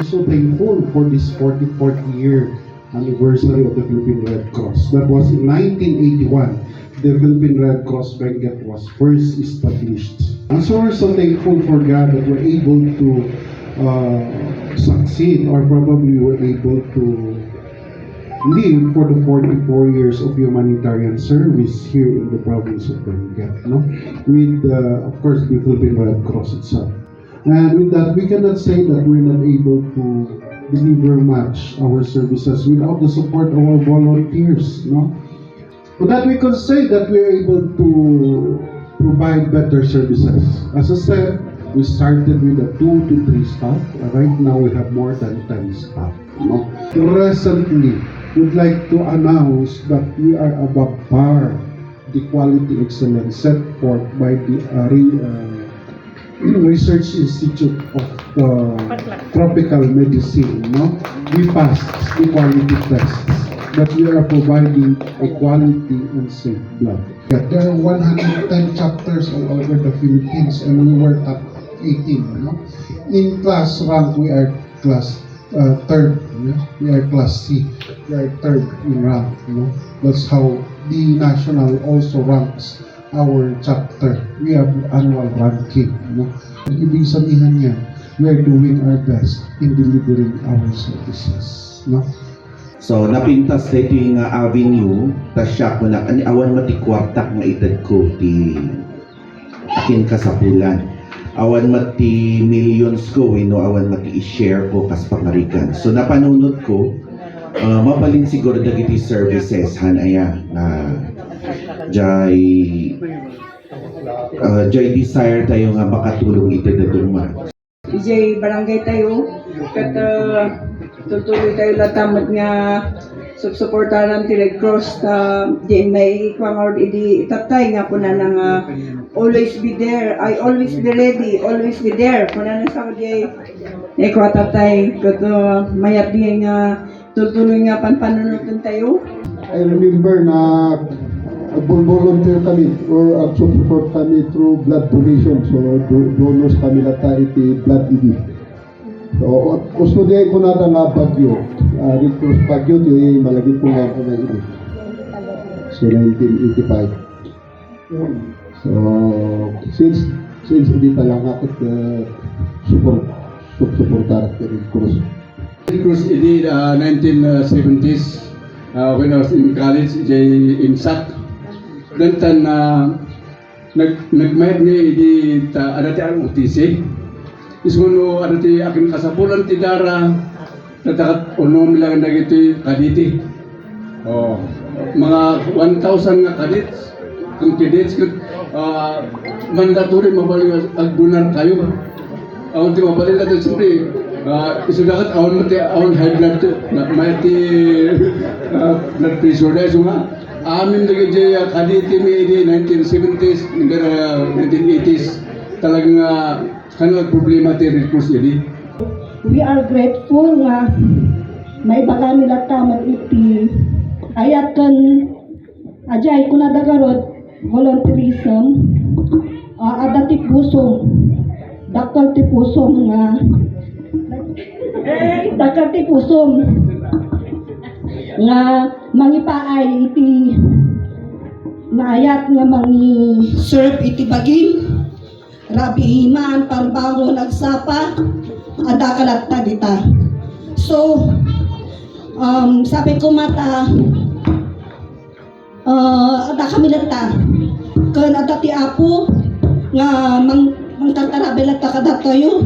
so thankful for this 44th year anniversary of the Philippine Red Cross. That was in 1981. The Philippine Red Cross Benguet was first established. And so we're so thankful for God that we're able to succeed, or probably we're able to live for the 44 years of humanitarian service here in the province of Benguet, no? With, of course, the Philippine Red Cross itself. And with that, we cannot say that we're not able to deliver much our services without the support of our volunteers, no? But that we could say that we're able to provide better services. As I said, we started with a 2 to 3 staff. Right now, we have more than 10 staff, no? Recently, we'd like to announce that we are above par the quality excellence set forth by the Research Institute of Tropical Medicine, no? We passed the quality tests that we are providing a quality and safe blood. There are 110 chapters all over the Philippines, and we were top 18, no? In class rank, we are class third, no? We are class C. We are third in rank, no? That's how the national also ranks our chapter. We have annual ranking, no? Ibig sabihin niya, we are doing our best in delivering our services, no? So napintas dito yung avenue, tas siya ko na awan matikwartak nga itad ko ti akin kasapulan. Awan mati millions ko, awan mati i-share ko kas pangarikan. So napanunod ko, mabalin siguro dagiti services hanaya na jay desire tayo nga makatulong ito na duman. Jay barangay tayo kat tutuloy tayo latamat nga supportaran ti Red Cross di may kwangor idi itatay nga po na nang always be there. I always be ready, always be there po na sa jay ikwa tatay kat mayat di nga tutuloy nga panpanunutan tayo. I remember na volunteer kami or support kami through blood donation. So donors kami lata iti blood ED. So gusto di ko na nga Bagyo. Red Cross Bagyo di malagi po nga ako na ito. So 1985. So since hindi talang ako supportar at Red Cross. Red Cross ED 1970s when I was in college in SAC. Gantan na nagmayad niya idi adati ang UTC. Ismuno adati akin kasapulan ti dara tatakat unom lang dagiti kaditi. Oh, mga 1,000 nga kadits. Kung kadits mandatory mabalik agdunar kayo. Awan ti mabalik natin siyempre isudakat awan mati awan high blood mayati blood pressure dahil sunga. Amin lagi jaya kaditi mi di 1970s hingga 1980s talagang kanang problema ti Red Cross jadi. We are grateful nga may baga nila tamat iti ayatan ajay kuna dagarod volunteerism ada ti pusong dakal ti pusong nga dakal ti pusong nga mangipaay iti naayat nga mangi serve iti bagim rabi iman parbango nagsapa ada kalatta dita. So sabi ko mata ada kami latta kan ada ti apo nga mang tatarabel at takadatoyo